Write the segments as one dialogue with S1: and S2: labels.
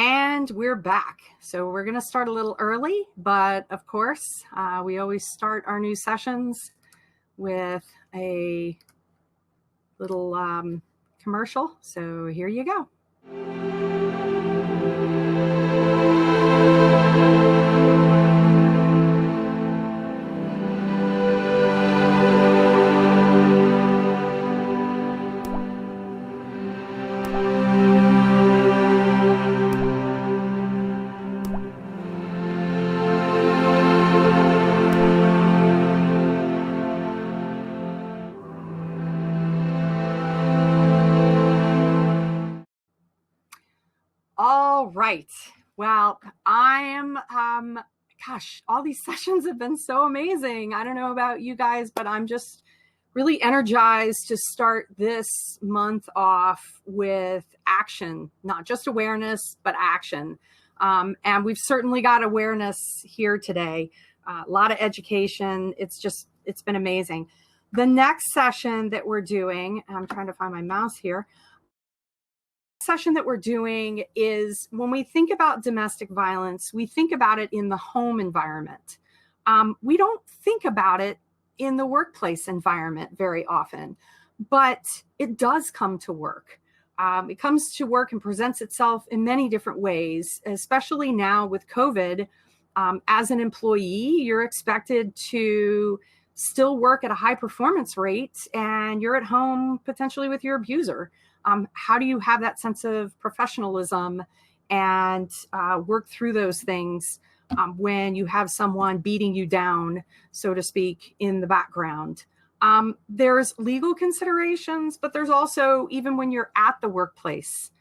S1: And we're back. So we're going to start a little early, but of course, we always start our new sessions with a little commercial. So here you go. All right. Well, gosh, all these sessions have been so amazing. I don't know about you guys, but I'm just really energized to start this month off with action, not just awareness, but action. And we've certainly got awareness here today, a lot of education. It's been amazing. The next session that we're doing, I'm trying to find my mouse here. Session that we're doing is when we think about domestic violence, we think about it in the home environment. We don't think about it in the workplace environment very often, but it does come to work. It comes to work and presents itself in many different ways, especially now with COVID. As an employee, you're expected to still work at a high performance rate, and you're at home potentially with your abuser. How do you have that sense of professionalism and work through those things when you have someone beating you down, so to speak, in the background? There's legal considerations, but there's also, even when you're at the workplace,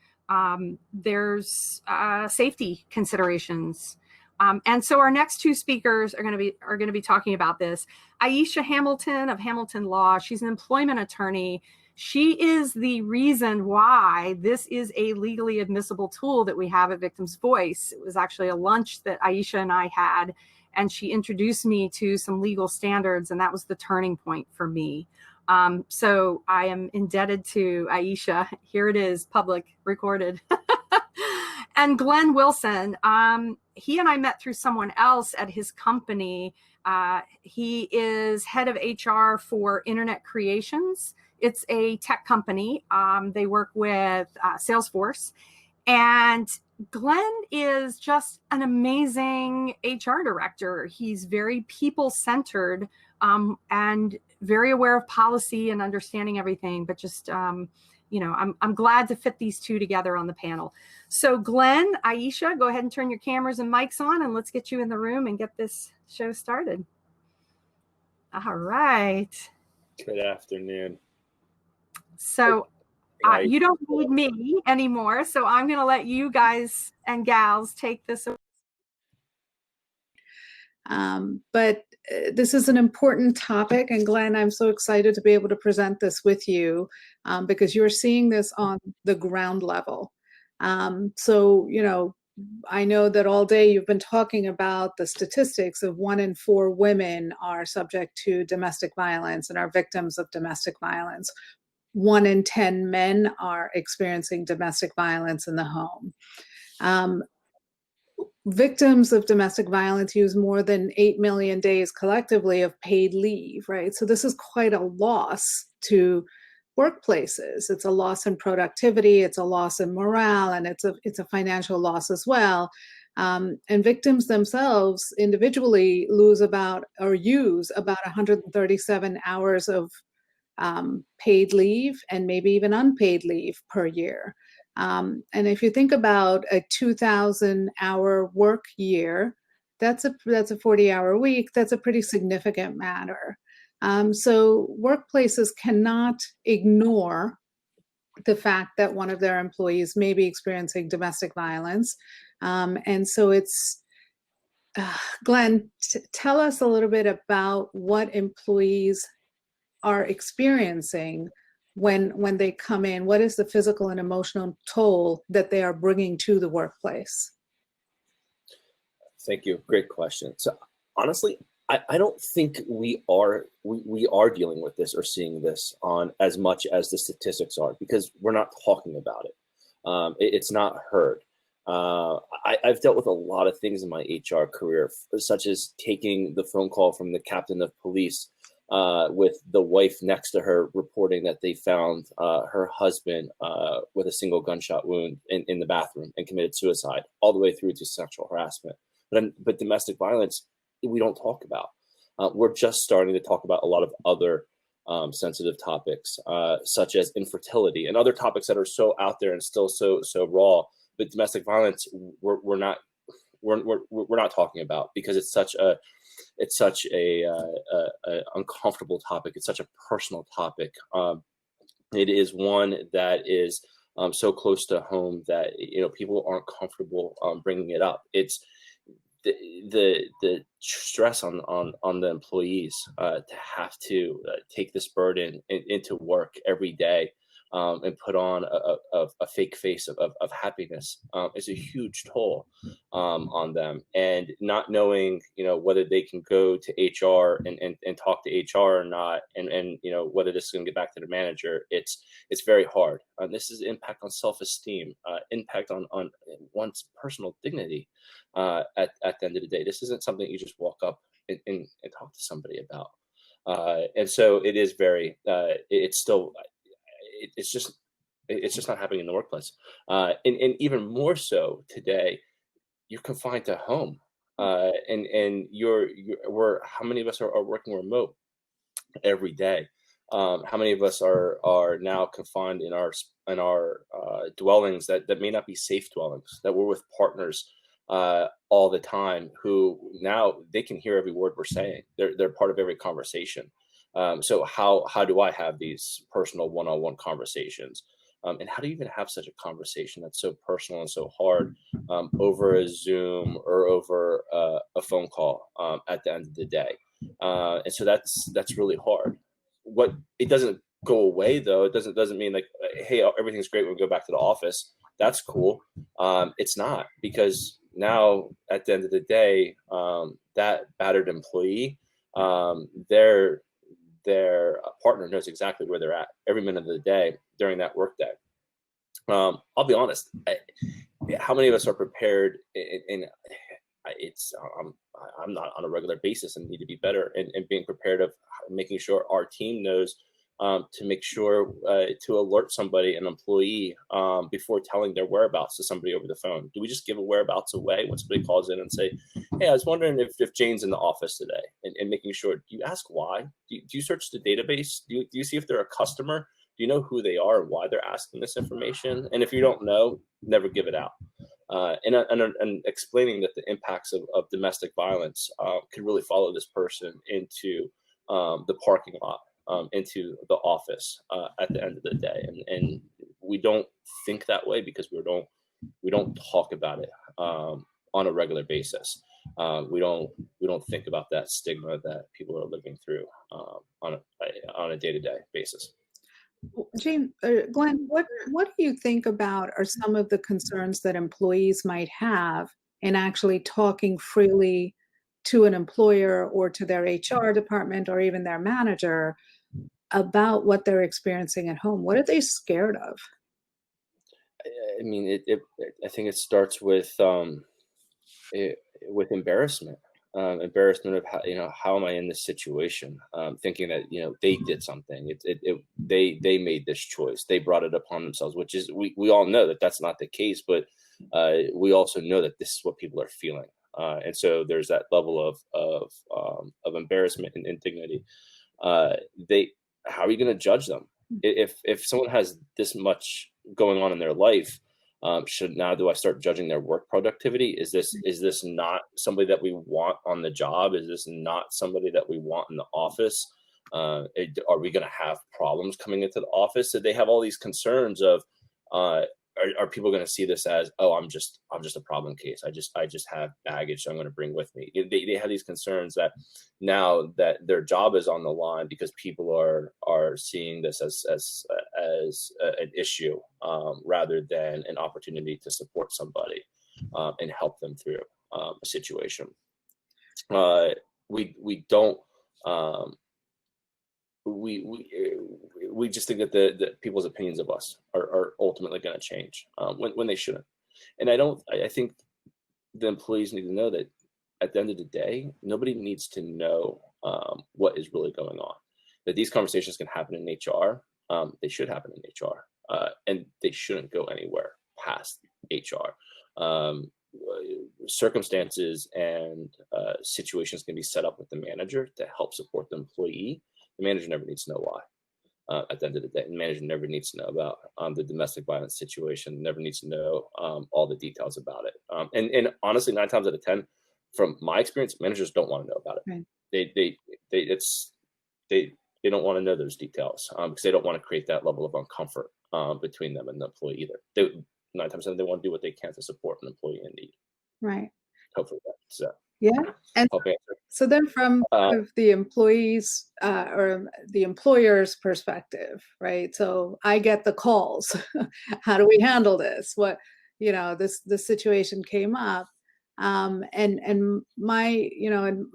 S1: there's safety considerations. And so our next two speakers are going to be talking about this. Ayesha Hamilton of Hamilton Law. She's an employment attorney. She is the reason why this is a legally admissible tool that we have at VictimsVoice. It was actually a lunch that Ayesha and I had, and she introduced me to some legal standards, and that was the turning point for me. So I am indebted to Ayesha. Here it is, public, recorded. And Glen Wilson, he and I met through someone else at his company. He is head of HR for Internet Creations. It's a tech company. They work with Salesforce. And Glen is just an amazing HR director. He's very people-centered and very aware of policy and understanding everything, but just, I'm glad to fit these two together on the panel. So Glen, Ayesha, go ahead and turn your cameras and mics on, and let's get you in the room and get this show started. All right.
S2: Good afternoon.
S1: So you don't need me anymore, so I'm going to let you guys and gals take this.
S3: But this is an important topic, and Glen, I'm so excited to be able to present this with you because you're seeing this on the ground level. So, I know that all day you've been talking about the statistics of 1 in 4 women are subject to domestic violence and are victims of domestic violence. 1 in 10 men are experiencing domestic violence in the home. Victims of domestic violence use more than 8 million days collectively of paid leave, right? So this is quite a loss to workplaces. It's a loss in productivity, it's a loss in morale, and it's a financial loss as well. And victims themselves individually use about 137 hours of paid leave and maybe even unpaid leave per year. And if you think about a 2,000-hour work year, that's a 40-hour week. That's a pretty significant matter. So workplaces cannot ignore the fact that one of their employees may be experiencing domestic violence. And so it's, Glen, tell us a little bit about what employees are experiencing when they come in. What is the physical and emotional toll that they are bringing to the workplace?
S2: Thank you. Great question. So honestly, I don't think we are dealing with this or seeing this on as much as the statistics are, because we're not talking about it. It's not heard. I've dealt with a lot of things in my HR career, such as taking the phone call from the captain of police with the wife next to her reporting that they found her husband with a single gunshot wound in the bathroom and committed suicide, all the way through to sexual harassment. But domestic violence, we don't talk about. We're just starting to talk about a lot of other sensitive topics, such as infertility and other topics that are so out there and still so raw. But domestic violence, we're not talking about, because it's such a uncomfortable topic. It's such a personal topic. It is one that is so close to home that people aren't comfortable bringing it up. It's the stress on the employees to have to take this burden into work every day and put on a fake face of happiness is a huge toll on them. And not knowing whether they can go to HR and talk to HR or not, and whether this is going to get back to the manager, it's very hard. This is impact on self-esteem, impact on one's personal dignity. At the end of the day, this isn't something you just walk up and talk to somebody about. And so it is very, it's still, it's just not happening in the workplace. And even more so today, you're confined to home. And how many of us are working remote every day? How many of us are now confined in our dwellings that may not be safe dwellings, that we're with partners all the time, who now they can hear every word we're saying. They're part of every conversation. So how do I have these personal one-on-one conversations? And how do you even have such a conversation that's so personal and so hard over a Zoom or over a phone call at the end of the day? And so that's really hard. What it doesn't go away though. It doesn't mean like, hey, everything's great when we go back to the office. That's cool. It's not, because now at the end of the day, that battered employee, their partner knows exactly where they're at every minute of the day during that work day. I'll be honest. How many of us are prepared? I'm not on a regular basis and need to be better and being prepared of making sure our team knows to make sure to alert somebody, an employee, before telling their whereabouts to somebody over the phone. Do we just give a whereabouts away when somebody calls in and say, hey, I was wondering if Jane's in the office today, and making sure, do you ask why? Do you search the database? Do you see if they're a customer? Do you know who they are and why they're asking this information? And if you don't know, never give it out. And explaining that the impacts of domestic violence could really follow this person into the parking lot, into the office at the end of the day. And we don't think that way because we don't talk about it on a regular basis. We don't think about that stigma that people are living through on a day-to-day basis.
S3: Jane, Glenn, what do you think about are some of the concerns that employees might have in actually talking freely to an employer or to their HR department or even their manager about what they're experiencing at home? What are they scared of?
S2: I mean, I think it starts with embarrassment. Embarrassment of how am I in this situation? Thinking that they did something. They made this choice. They brought it upon themselves, which is we all know that that's not the case, but we also know that this is what people are feeling, and so there's that level of embarrassment and indignity. How are you going to judge them if someone has this much going on in their life? Do I start judging their work productivity? Is this not somebody that we want on the job? Is this not somebody that we want in the office? Are we going to have problems coming into the office? So they have all these concerns of, are people going to see this as, oh, I'm just a problem case. I just have baggage so I'm going to bring with me. They have these concerns that now that their job is on the line because people are seeing this as an issue rather than an opportunity to support somebody and help them through a situation. We don't. We just think that the people's opinions of us are ultimately going to change when they shouldn't. And I think the employees need to know that at the end of the day, nobody needs to know what is really going on. That these conversations can happen in HR. They should happen in HR, and they shouldn't go anywhere past HR. Circumstances and situations can be set up with the manager to help support the employee. The manager never needs to know why. At the end of the day, the manager never needs to know about the domestic violence situation, never needs to know all the details about it. And honestly, 9 times out of 10, from my experience, managers don't want to know about it. Right. They don't want to know those details because they don't want to create that level of uncomfort between them and the employee either. 9 times out of 10, they want to do what they can to support an employee in need.
S3: Right.
S2: Hopefully that's
S3: yeah. And so then from the employees or the employer's perspective, right? So I get the calls. How do we handle this? What, this situation came up. And my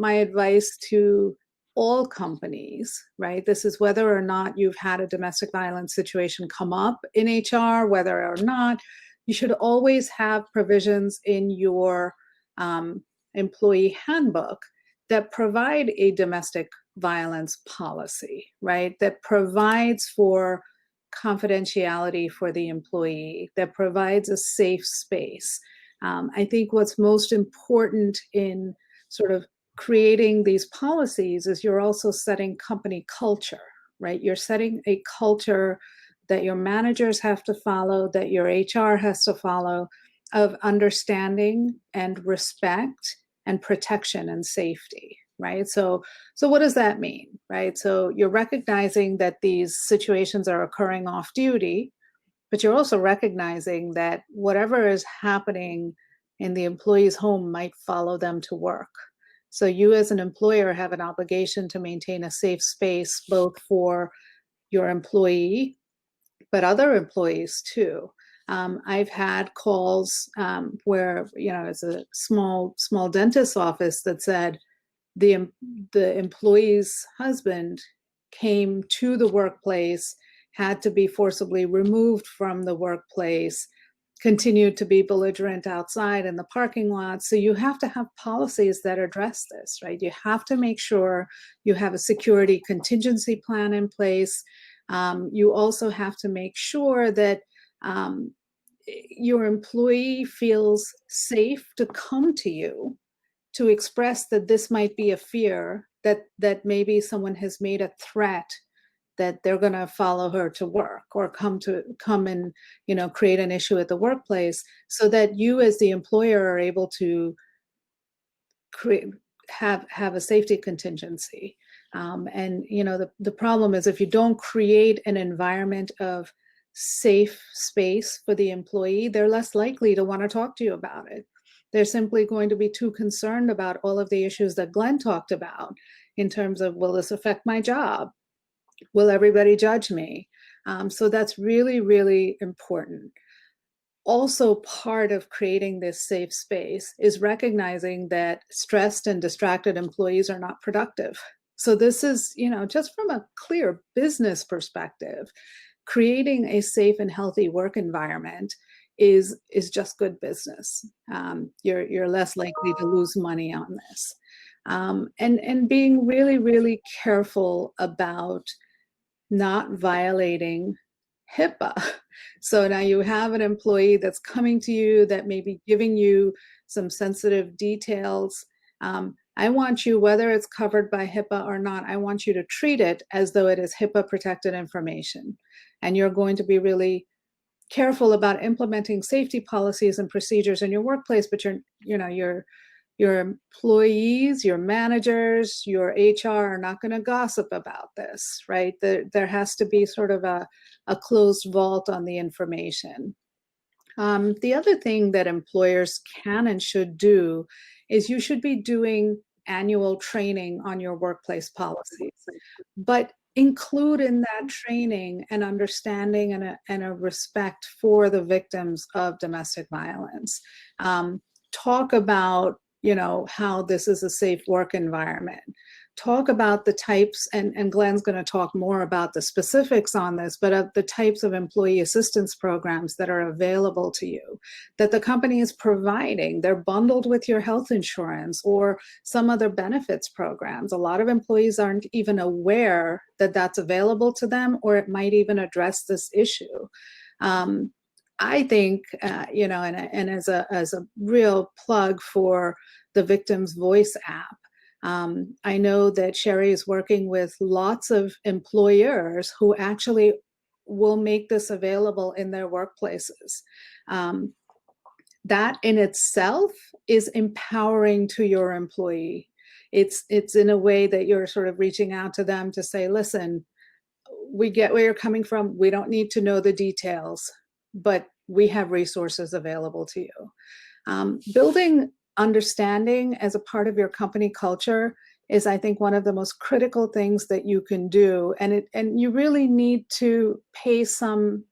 S3: advice to all companies, right? This is whether or not you've had a domestic violence situation come up in HR, whether or not, you should always have provisions in your employee handbook that provide a domestic violence policy, right? That provides for confidentiality for the employee, that provides a safe space. I think what's most important in sort of creating these policies is you're also setting company culture, right? You're setting a culture that your managers have to follow, that your HR has to follow, of understanding and respect and protection and safety, right? So what does that mean, right? So you're recognizing that these situations are occurring off duty, but you're also recognizing that whatever is happening in the employee's home might follow them to work. So you as an employer have an obligation to maintain a safe space, both for your employee, but other employees too. I've had calls where, it's a small dentist's office that said the employee's husband came to the workplace, had to be forcibly removed from the workplace, continued to be belligerent outside in the parking lot. So you have to have policies that address this, right? You have to make sure you have a security contingency plan in place. You also have to make sure that your employee feels safe to come to you to express that this might be a fear, that maybe someone has made a threat that they're going to follow her to work or come and create an issue at the workplace, so that you as the employer are able to have a safety contingency. And the problem is, if you don't create an environment of safe space for the employee, they're less likely to want to talk to you about it. They're simply going to be too concerned about all of the issues that Glen talked about in terms of, will this affect my job? Will everybody judge me? So that's really, really important. Also, part of creating this safe space is recognizing that stressed and distracted employees are not productive. So this is, just from a clear business perspective, creating a safe and healthy work environment is just good business. You're less likely to lose money on this. And being really, really careful about not violating HIPAA. So now you have an employee that's coming to you that may be giving you some sensitive details. I want you, whether it's covered by HIPAA or not, I want you to treat it as though it is HIPAA protected information. And you're going to be really careful about implementing safety policies and procedures in your workplace, but your employees, your managers, your HR are not going to gossip about this, right? There has to be sort of a closed vault on the information. The other thing that employers can and should do is you should be doing annual training on your workplace policies, but include in that training an understanding and a respect for the victims of domestic violence. Talk about how this is a safe work environment. talk about the types, and Glen's going to talk more about the specifics on this, but of the types of employee assistance programs that are available to you, that the company is providing. They're bundled with your health insurance or some other benefits programs. A lot of employees aren't even aware that that's available to them, or it might even address this issue. I think, and as a real plug for the VictimsVoice app, I know that Sherry is working with lots of employers who actually will make this available in their workplaces. That in itself is empowering to your employee. It's in a way that you're sort of reaching out to them to say, listen, we get where you're coming from. We don't need to know the details, but we have resources available to you. Building understanding as a part of your company culture is, I think, one of the most critical things that you can do. And you really need to pay some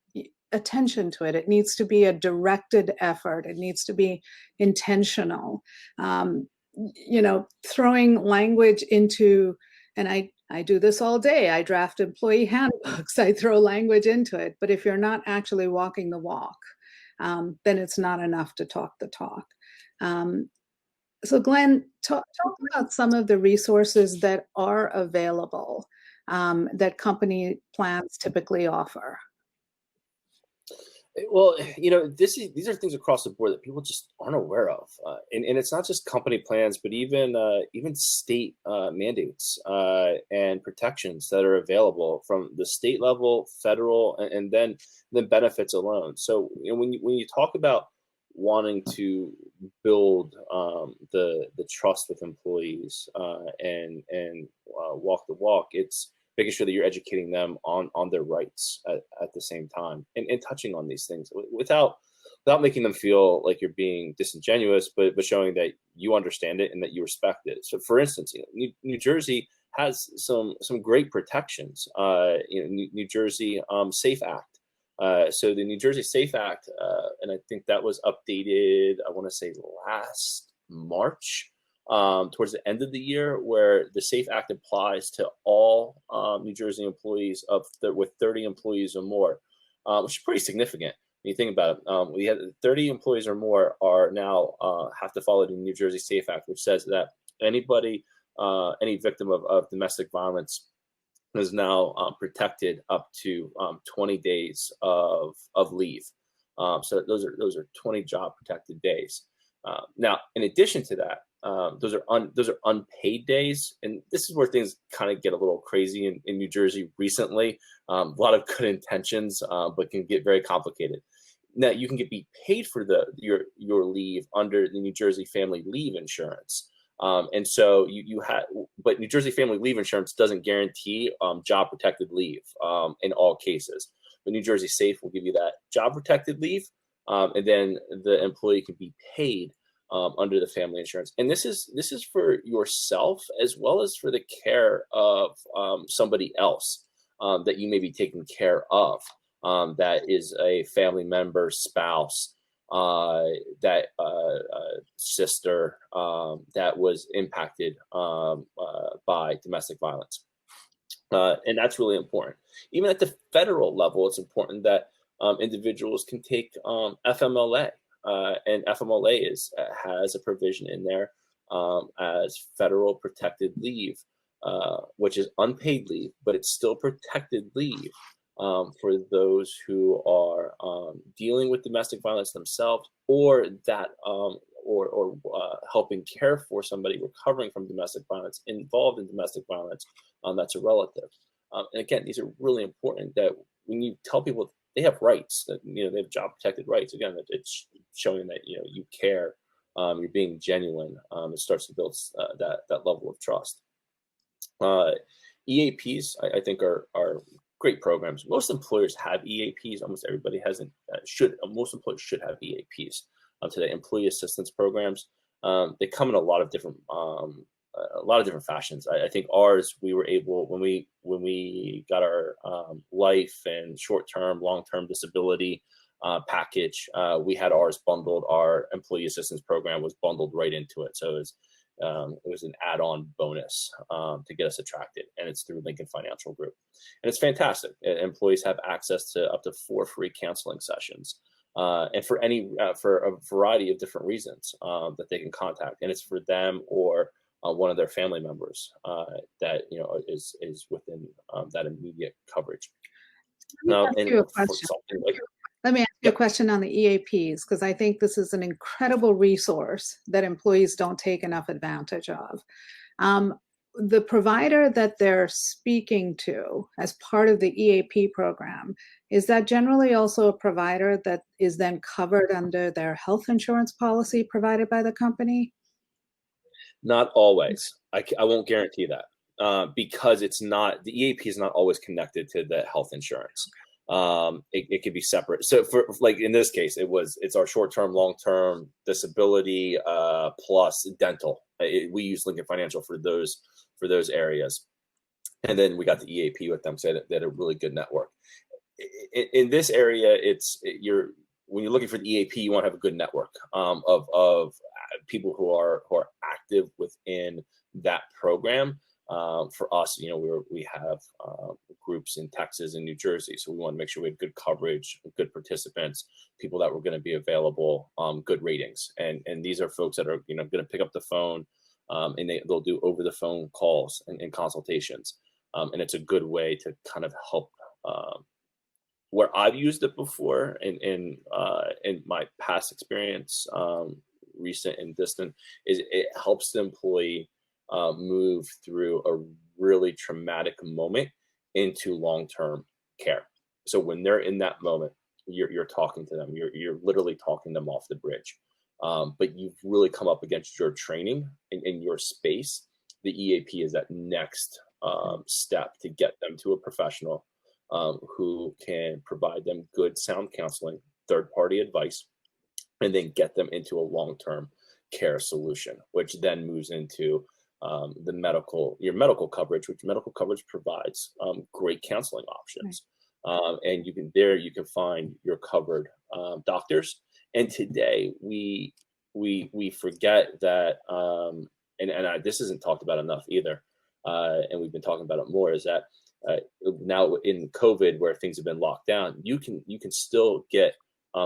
S3: attention to it. It needs to be a directed effort. It needs to be intentional. Throwing language into, and I do this all day. I draft employee handbooks. I throw language into it. But if you're not actually walking the walk, then it's not enough to talk the talk. So Glen, talk about some of the resources that are available that company plans typically offer.
S2: Well, these are things across the board that people just aren't aware of, and it's not just company plans, but even state mandates and protections that are available from the state level, federal, and then benefits alone. So when you talk about wanting to build the trust with employees and walk the walk, it's making sure that you're educating them on their rights at the same time, and touching on these things without making them feel like you're being disingenuous, but showing that you understand it and that you respect it. So, for instance, New Jersey has some great protections. New Jersey Safe Act. So the New Jersey Safe Act, and I think that was updated, I want to say last March. Towards the end of the year, where the SAFE Act applies to all New Jersey employees with 30 employees or more, which is pretty significant when you think about it. We had 30 employees or more are now have to follow the New Jersey SAFE Act, which says that anybody, any victim of domestic violence is now protected up to 20 days of leave. So those are 20 job protected days. Now, in addition to that, those are unpaid days, and this is where things kind of get a little crazy in New Jersey recently. A lot of good intentions, but can get very complicated. Now, you can be paid for your leave under the New Jersey Family Leave Insurance, and so but New Jersey Family Leave Insurance doesn't guarantee job protected leave in all cases. But New Jersey Safe will give you that job protected leave, and then the employee can be paid under the family insurance. And this is for yourself as well as for the care of somebody else that you may be taking care of, that is a family member, spouse, that sister that was impacted by domestic violence. And that's really important. Even at the federal level, it's important that individuals can take FMLA. And FMLA has a provision in there as federal protected leave, which is unpaid leave, but it's still protected leave for those who are dealing with domestic violence themselves, or that or helping care for somebody recovering from domestic violence, involved in domestic violence, that's a relative. And again, these are really important, that when you tell people they have rights, that they have job protected rights, again, that it's showing that you care, you're being genuine. It starts to build that level of trust. EAPs, I think, are great programs. Most employers have EAPs. Almost everybody hasn't. Most employers should have EAPs today. Employee assistance programs. They come in a lot of different fashions. I think ours, we were able, when we got our life and short-term, long-term disability package, we had ours bundled. Our employee assistance program was bundled right into it. So it was an add-on bonus to get us attracted, and it's through Lincoln Financial Group, and it's fantastic. Employees have access to up to 4 free counseling sessions, and for a variety of different reasons that they can contact, and it's for them or one of their family members that is within that immediate coverage. Now,
S3: Let me ask
S2: and
S3: you a
S2: for
S3: question.
S2: something like
S3: Let me ask you a question on the EAPs, because I think this is an incredible resource that employees don't take enough advantage of. The provider that they're speaking to as part of the EAP program, is that generally also a provider that is then covered under their health insurance policy provided by the company?
S2: Not always. I won't guarantee that because the EAP is not always connected to the health insurance. It could be separate. So for like in this case, it's our short-term, long-term disability plus dental. We use Lincoln Financial for those areas, and then we got the EAP with them. So they had a really good network. In this area, when you're looking for the EAP, you want to have a good network of people who are active within that program. For us, we have groups in Texas and New Jersey, so we want to make sure we have good coverage, good participants, people that were going to be available, good ratings, and these are folks that are going to pick up the phone, and they'll do over the phone calls and consultations, and it's a good way to kind of help. Where I've used it before in my past experience, recent and distant, is it helps the employee move through a really traumatic moment into long-term care. So when they're in that moment, you're talking to them, you're literally talking them off the bridge. But you've really come up against your training in your space. The EAP is that next step to get them to a professional who can provide them good sound counseling, third-party advice, and then get them into a long-term care solution, which then moves into your medical coverage, which medical coverage provides great counseling options. Right. And you can find your covered doctors. And today we forget that, this isn't talked about enough either. And we've been talking about it more, is that now in COVID, where things have been locked down, you can still get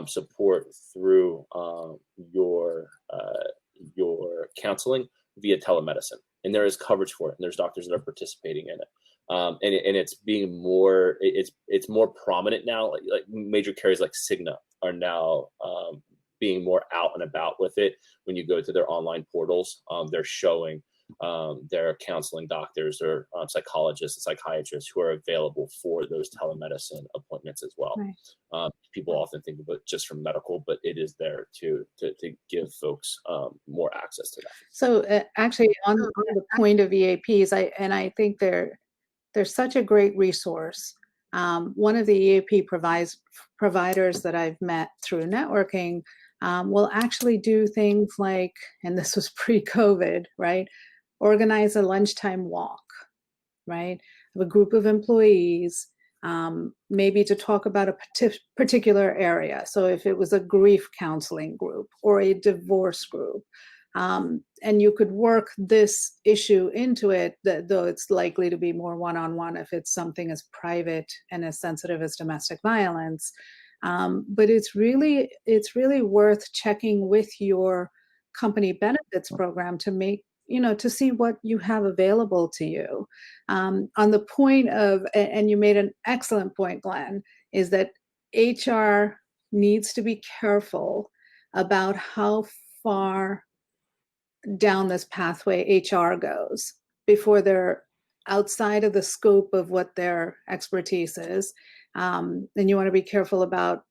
S2: support through your counseling via telemedicine, and there is coverage for it, and there's doctors that are participating in it, and it's being more it's more prominent now. Like major carriers like Cigna are now being more out and about with it. When you go to their online portals, they're showing their counseling doctors or psychologists and psychiatrists who are available for those telemedicine appointments as well. Right. People often think of it just from medical, but it is there to give folks more access to that. So
S3: actually, on the point of EAPs, I think they're such a great resource. One of the EAP providers that I've met through networking will actually do things like, and this was pre-COVID, right? Organize a lunchtime walk, right? Of a group of employees, maybe to talk about a particular area. So if it was a grief counseling group or a divorce group, and you could work this issue into it, though it's likely to be more one-on-one if it's something as private and as sensitive as domestic violence. But it's really worth checking with your company benefits program to make, to see what you have available to you. On the point of, and you made an excellent point, Glenn, is that HR needs to be careful about how far down this pathway HR goes before they're outside of the scope of what their expertise is. And you want to be careful about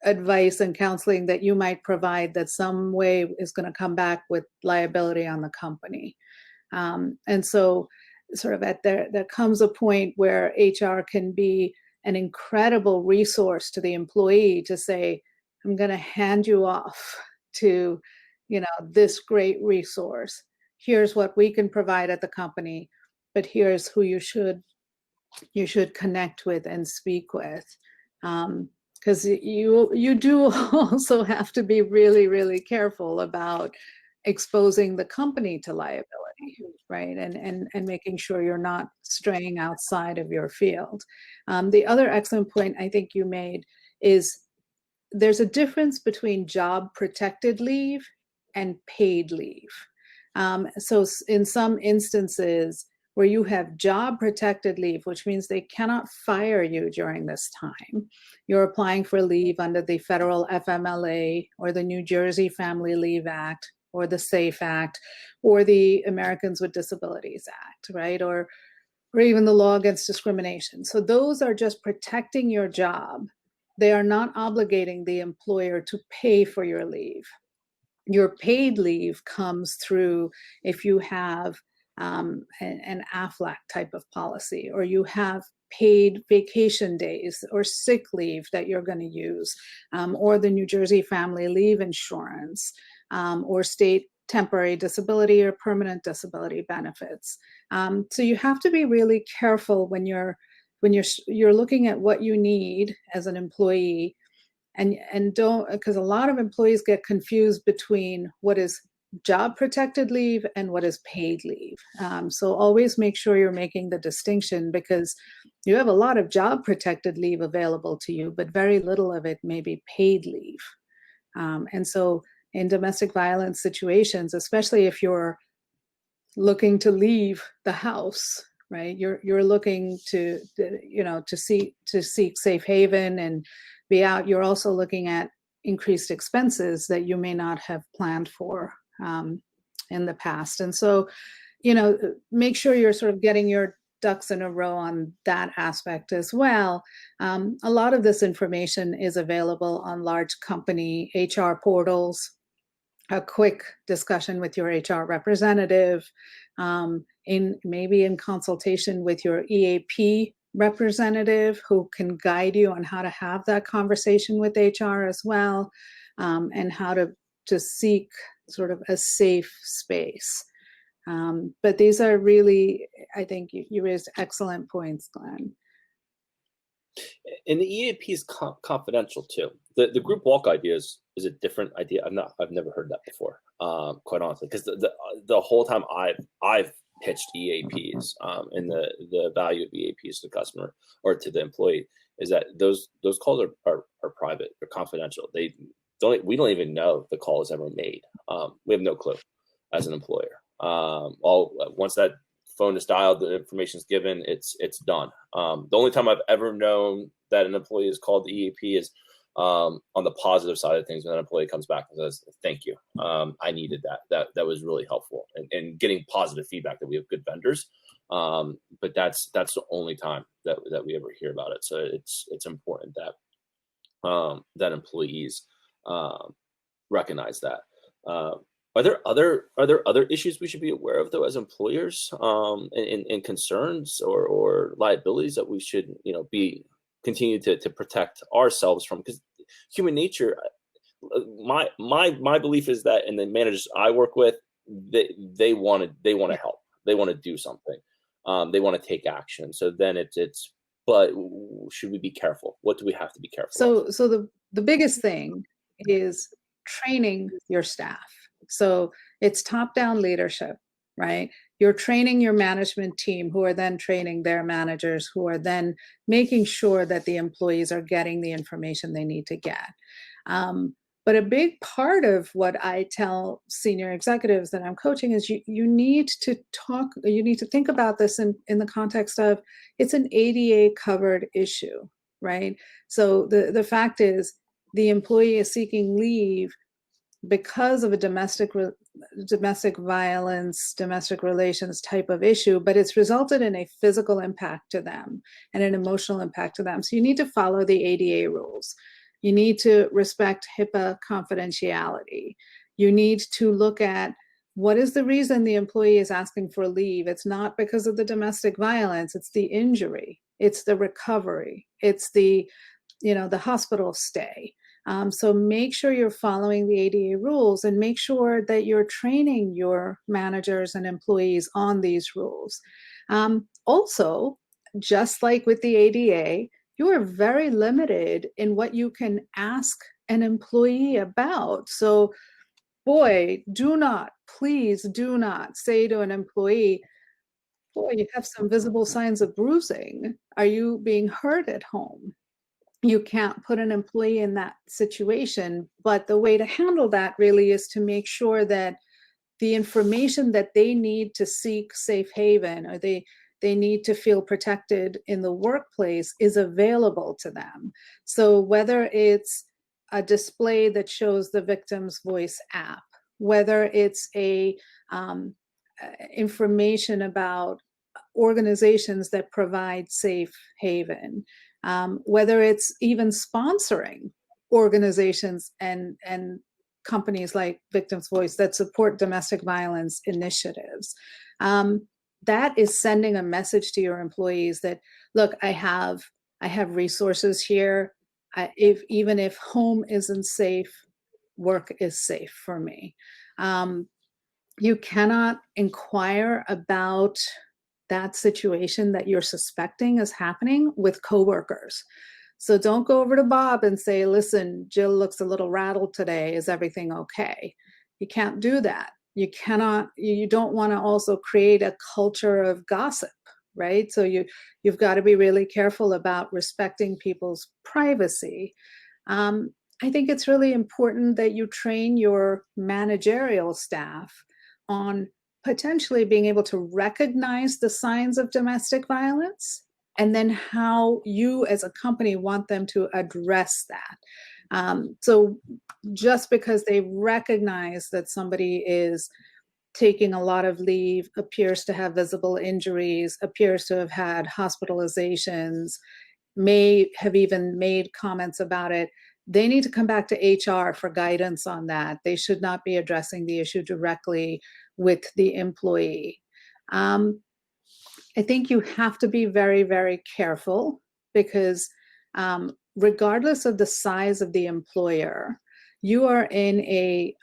S3: advice and counseling that you might provide that some way is going to come back with liability on the company. And so sort of there comes a point where HR can be an incredible resource to the employee to say, I'm going to hand you off to, this great resource. Here's what we can provide at the company, but here's who you should connect with and speak with. Because you do also have to be really, really careful about exposing the company to liability, right? And making sure you're not straying outside of your field. The other excellent point I think you made is there's a difference between job protected leave and paid leave. So in some instances where you have job protected leave, which means they cannot fire you during this time, you're applying for leave under the federal FMLA or the New Jersey Family Leave Act or the SAFE Act or the Americans with Disabilities Act, right? Or even the law against discrimination. So those are just protecting your job. They are not obligating the employer to pay for your leave. Your paid leave comes through if you have an AFLAC type of policy, or you have paid vacation days or sick leave that you're going to use, or the New Jersey Family Leave Insurance, or state temporary disability or permanent disability benefits. So you have to be really careful when you're looking at what you need as an employee, and don't, because a lot of employees get confused between what is job protected leave and what is paid leave. So always make sure you're making the distinction, because you have a lot of job protected leave available to you, but very little of it may be paid leave. And so in domestic violence situations, especially if you're looking to leave the house, right? You're looking to seek safe haven and be out. You're also looking at increased expenses that you may not have planned for in the past. And so, make sure you're sort of getting your ducks in a row on that aspect as well. A lot of this information is available on large company HR portals. A quick discussion with your HR representative, maybe in consultation with your EAP representative, who can guide you on how to have that conversation with HR as well, and how to seek sort of a safe space. But these are really, I think you raised excellent points, Glenn.
S2: And the EAP is confidential too. The group walk idea is a different idea. I've never heard that before, quite honestly, because the whole time I've pitched EAPs, and the value of EAPs to the customer or to the employee is that those calls are private, they're confidential. We don't even know if the call is ever made. We have no clue as an employer. Once that phone is dialed, the information is given, it's done. The only time I've ever known that an employee is called the EAP is on the positive side of things, when an employee comes back and says, "Thank you, I needed that. That was really helpful," and getting positive feedback that we have good vendors. But that's the only time that we ever hear about it. So it's important that that employees recognize that. Are there other issues we should be aware of though as employers, and concerns or liabilities that we should continue to protect ourselves from? Because human nature, my belief is that, and the managers I work with, they want to help, they want to do something, they want to take action. So then but should we be careful? What do we have to be careful of?
S3: So the biggest thing is training your staff. So it's top-down leadership, right? You're training your management team, who are then training their managers, who are then making sure that the employees are getting the information they need to get. But a big part of what I tell senior executives that I'm coaching is you need to think about this in the context of, it's an ADA covered issue, right? So the fact is, the employee is seeking leave because of a domestic violence, domestic relations type of issue, but it's resulted in a physical impact to them and an emotional impact to them. So you need to follow the ADA rules. You need to respect HIPAA confidentiality. You need to look at, what is the reason the employee is asking for leave? It's not because of the domestic violence, it's the injury, it's the recovery, it's the hospital stay. So make sure you're following the ADA rules, and make sure that you're training your managers and employees on these rules. Also, just like with the ADA, you are very limited in what you can ask an employee about. So boy, please do not say to an employee, boy, you have some visible signs of bruising. Are you being hurt at home? You can't put an employee in that situation, but the way to handle that really is to make sure that the information that they need to seek safe haven, or they need to feel protected in the workplace, is available to them. So whether it's a display that shows the VictimsVoice app, whether it's information about organizations that provide safe haven, whether it's even sponsoring organizations and companies like VictimsVoice that support domestic violence initiatives. That is sending a message to your employees that, look, I have resources here. Even if home isn't safe, work is safe for me. You cannot inquire about that situation that you're suspecting is happening with coworkers. So don't go over to Bob and say, listen, Jill looks a little rattled today. Is everything okay? You can't do that. You don't want to also create a culture of gossip, right? So you've got to be really careful about respecting people's privacy. I think it's really important that you train your managerial staff on potentially being able to recognize the signs of domestic violence, and then how you as a company want them to address that. So just because they recognize that somebody is taking a lot of leave, appears to have visible injuries, appears to have had hospitalizations, may have even made comments about it, they need to come back to HR for guidance on that. They should not be addressing the issue directly with the employee. I think you have to be very, very careful, because regardless of the size of the employer, you are in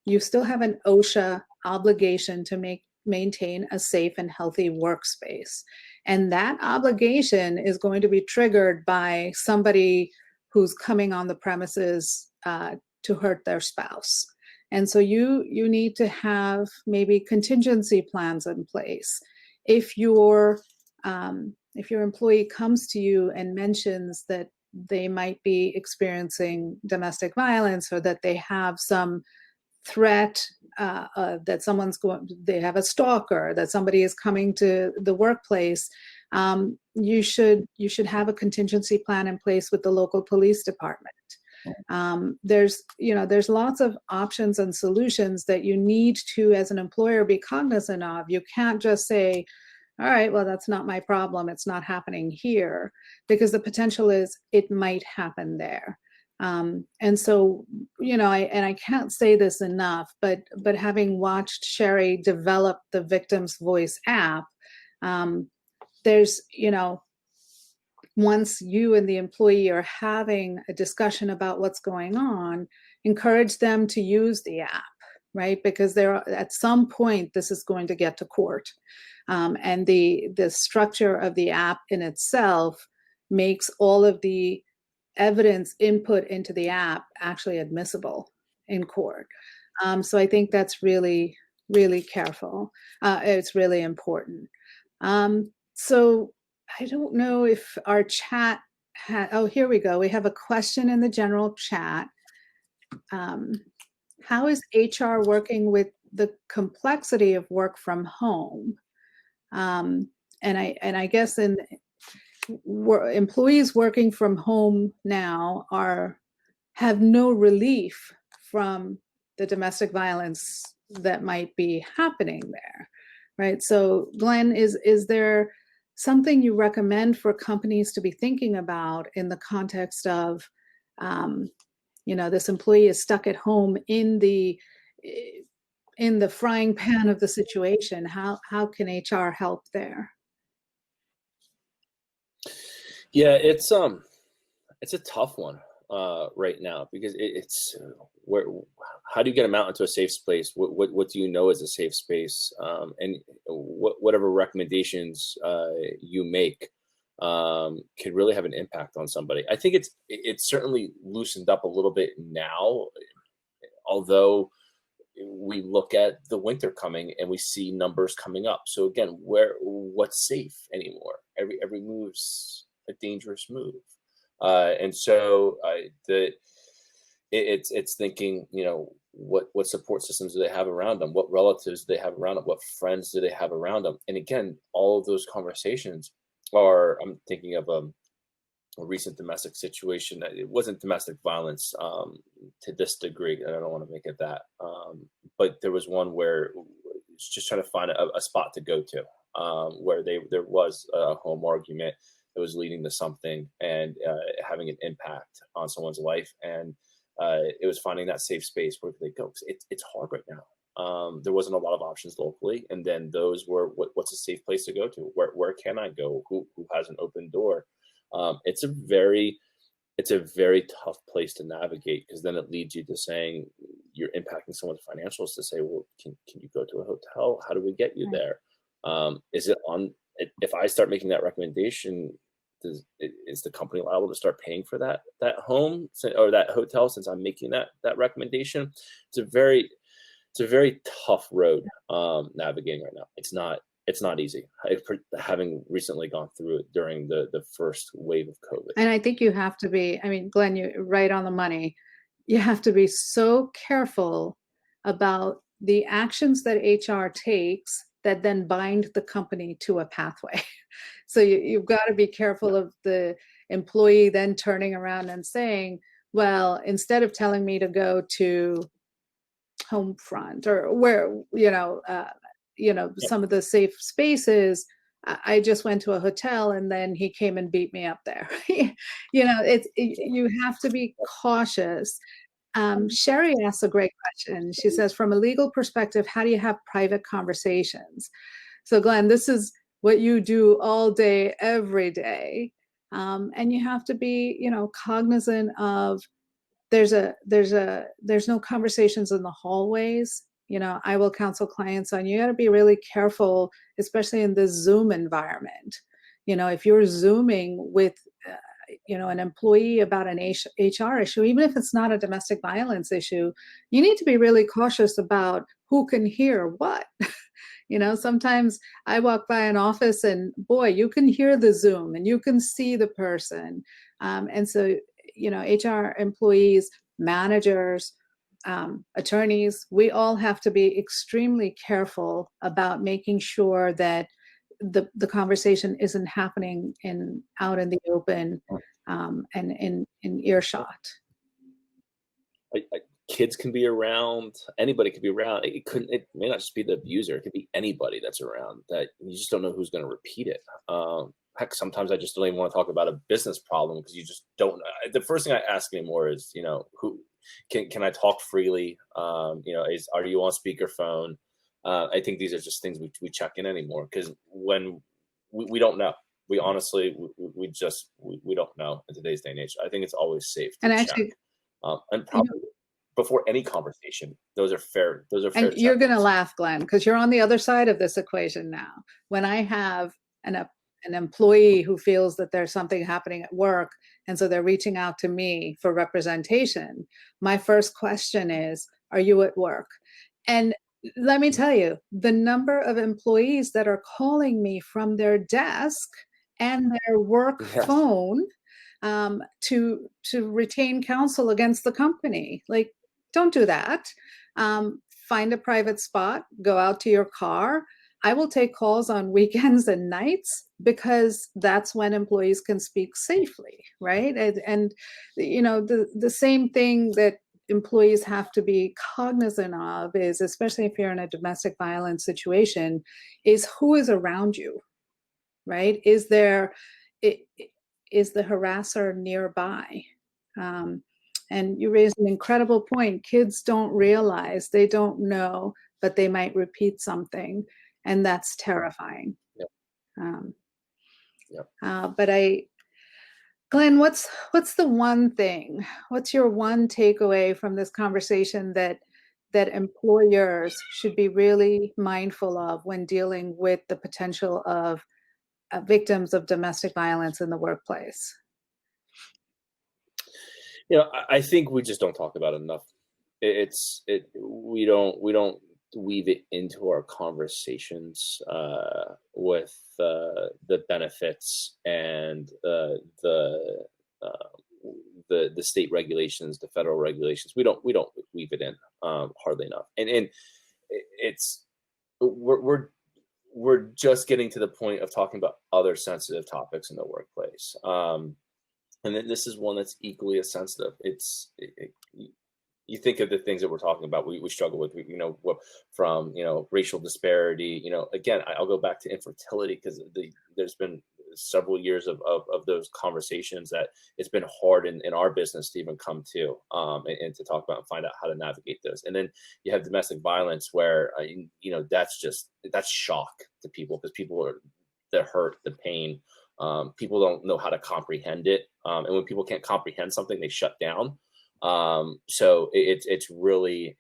S3: you still have an OSHA obligation to maintain a safe and healthy workspace. And that obligation is going to be triggered by somebody who's coming on the premises to hurt their spouse. And so you need to have maybe contingency plans in place. If your employee comes to you and mentions that they might be experiencing domestic violence, or that they have some threat, that they have a stalker, that somebody is coming to the workplace, you should have a contingency plan in place with the local police department. There's lots of options and solutions that you need to, as an employer, be cognizant of. You can't just say, all right, well, that's not my problem, it's not happening here, because the potential is it might happen there. And so, I can't say this enough, but having watched Sherry develop the VictimsVoice app, there's, once you and the employee are having a discussion about what's going on, encourage them to use the app, right? Because at some point, this is going to get to court. And the structure of the app in itself makes all of the evidence input into the app actually admissible in court. So I think that's really, really careful. It's really important. So I don't know if our chat here we go. We have a question in the general chat. How is HR working with the complexity of work from home? And I guess employees working from home now have no relief from the domestic violence that might be happening there, right? So Glen, is there something you recommend for companies to be thinking about in the context of, this employee is stuck at home in the frying pan of the situation? How can HR help there?
S2: Yeah, it's a tough one right now, because it's how do you get them out into a safe space? What do you know is a safe space? And whatever recommendations you make could really have an impact on somebody. I think it's certainly loosened up a little bit now, although we look at the winter coming and we see numbers coming up. So again, what's safe anymore? Every move's a dangerous move, and so it's thinking, what support systems do they have around them? What relatives do they have around them? What friends do they have around them? And again, all of those conversations are. I'm thinking of a recent domestic situation. It wasn't domestic violence to this degree, and I don't want to make it that. But there was one where it's just trying to find a spot to go to, where there was a home argument that was leading to something and having an impact on someone's life, and it was finding that safe space where they go. 'Cause it's hard right now. There wasn't a lot of options locally, and then those were what's a safe place to go to? Where can I go? Who has an open door? It's a very tough place to navigate, because then it leads you to saying you're impacting someone's financials to say, well, can you go to a hotel? How do we get you there? Is it on? If I start making that recommendation, is the company liable to start paying for that home or that hotel since I'm making that recommendation? It's a very tough road navigating right now. It's not easy, having recently gone through it during the first wave of COVID.
S3: And I think you have to be, I mean, Glenn, you're right on the money. You have to be so careful about the actions that HR takes that then bind the company to a pathway. So you've got to be careful of the employee then turning around and saying, well, instead of telling me to go to Homefront or where, some of the safe spaces, I just went to a hotel and then he came and beat me up there. You have to be cautious. Sherry asks a great question. She says, from a legal perspective, how do you have private conversations? So Glenn, this is what you do all day, every day. And you have to be, cognizant of there's no conversations in the hallways. I will counsel clients on, you got to be really careful, especially in the Zoom environment. If you're Zooming with, an employee about an HR issue, even if it's not a domestic violence issue, you need to be really cautious about who can hear what. Sometimes I walk by an office and boy, you can hear the Zoom and you can see the person. And so, HR employees, managers, attorneys, we all have to be extremely careful about making sure that the conversation isn't happening out in the open and in earshot.
S2: Kids can be around, anybody could be around. It may not just be the abuser, it could be anybody that's around that you just don't know who's going to repeat it. Heck, sometimes I just don't even want to talk about a business problem because you just don't know. The first thing I ask anymore is, who can I talk freely? Are you on speakerphone? I think these are just things we check in anymore, because when we don't know, we honestly, we don't know in today's day and age. I think it's always safe to check.
S3: Actually,
S2: and probably before any conversation, those are fair.
S3: And you're going to laugh, Glenn, because you're on the other side of this equation now. When I have an employee who feels that there's something happening at work, and so they're reaching out to me for representation, my first question is, are you at work? And let me tell you, the number of employees that are calling me from their desk and their work phone to retain counsel against the company. Like, don't do that. Find a private spot, go out to your car. I will take calls on weekends and nights because that's when employees can speak safely, right? And the same thing that employees have to be cognizant of is, especially if you're in a domestic violence situation, is who is around you, right? Is the harasser nearby? And you raised an incredible point. Kids don't realize, they don't know, but they might repeat something, and that's terrifying. But Glenn, what's the one thing? What's your one takeaway from this conversation that employers should be really mindful of when dealing with the potential of victims of domestic violence in the workplace?
S2: I think we just don't talk about it enough. we don't weave it into our conversations with the benefits and the state regulations, the federal regulations. We don't weave it in hardly enough. And it's we're just getting to the point of talking about other sensitive topics in the workplace. And then this is one that's equally as sensitive. You think of the things that we're talking about, we struggle with, from, racial disparity, again, I'll go back to infertility, because there's been several years of those conversations that it's been hard in our business to even come to, and to talk about and find out how to navigate those. And then you have domestic violence where, that's shock to people, because people are the hurt, the pain. People don't know how to comprehend it. And when people can't comprehend something, they shut down. So it's really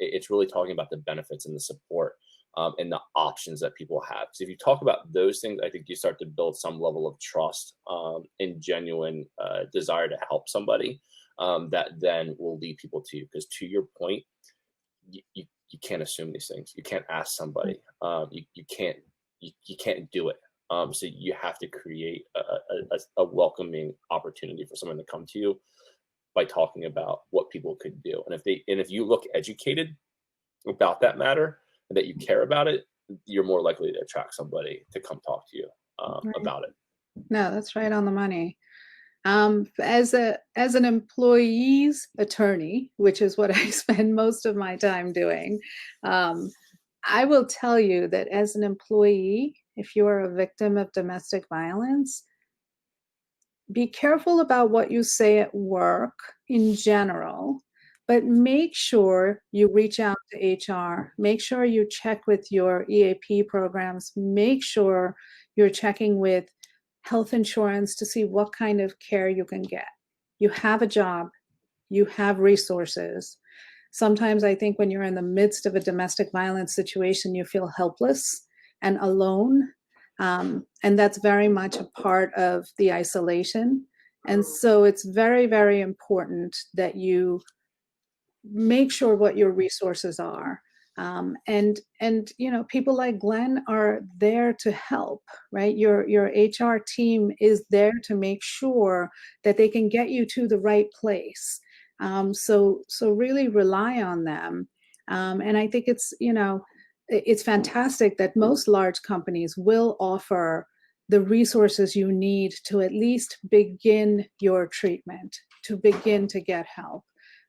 S2: talking about the benefits and the support, and the options that people have. So if you talk about those things, I think you start to build some level of trust, and genuine desire to help somebody, that then will lead people to you. Because to your point, you can't assume these things. You can't ask somebody. You can't do it. So you have to create a welcoming opportunity for someone to come to you by talking about what people could do. And if you look educated about that matter and that you care about it, you're more likely to attract somebody to come talk to you about it.
S3: No, that's right on the money. As an employee's attorney, which is what I spend most of my time doing, I will tell you that as an employee, if you are a victim of domestic violence, be careful about what you say at work in general, but make sure you reach out to HR. Make sure you check with your EAP programs. Make sure you're checking with health insurance to see what kind of care you can get. You have a job. You have resources. Sometimes I think when you're in the midst of a domestic violence situation, you feel helpless and alone. And that's very much a part of the isolation. And so it's very, very important that you make sure what your resources are. And people like Glen are there to help, right? Your HR team is there to make sure that they can get you to the right place. So really rely on them. And I think it's fantastic that most large companies will offer the resources you need to at least begin your treatment, to begin to get help.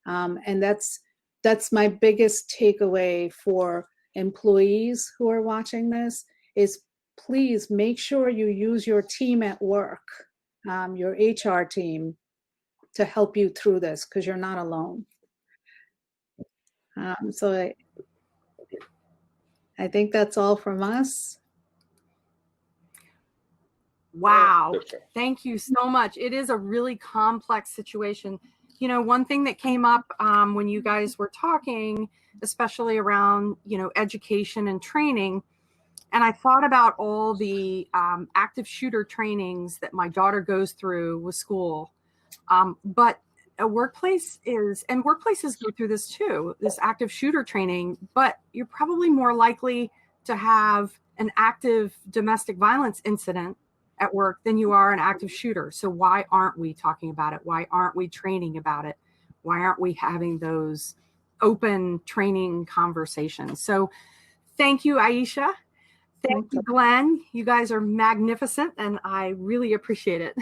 S3: And that's my biggest takeaway for employees who are watching this is please make sure you use your team at work, your HR team, to help you through this, because you're not alone. So I think that's all from us.
S1: Wow. Thank you so much. It is a really complex situation. One thing that came up when you guys were talking, especially around, education and training, and I thought about all the active shooter trainings that my daughter goes through with school. But workplaces go through this too, this active shooter training, but you're probably more likely to have an active domestic violence incident at work than you are an active shooter. So why aren't we talking about it? Why aren't we training about it? Why aren't we having those open training conversations? So thank you, Ayesha. Thank you, Glen. You guys are magnificent, and I really appreciate it.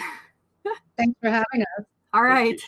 S3: Thanks for having us.
S1: All right.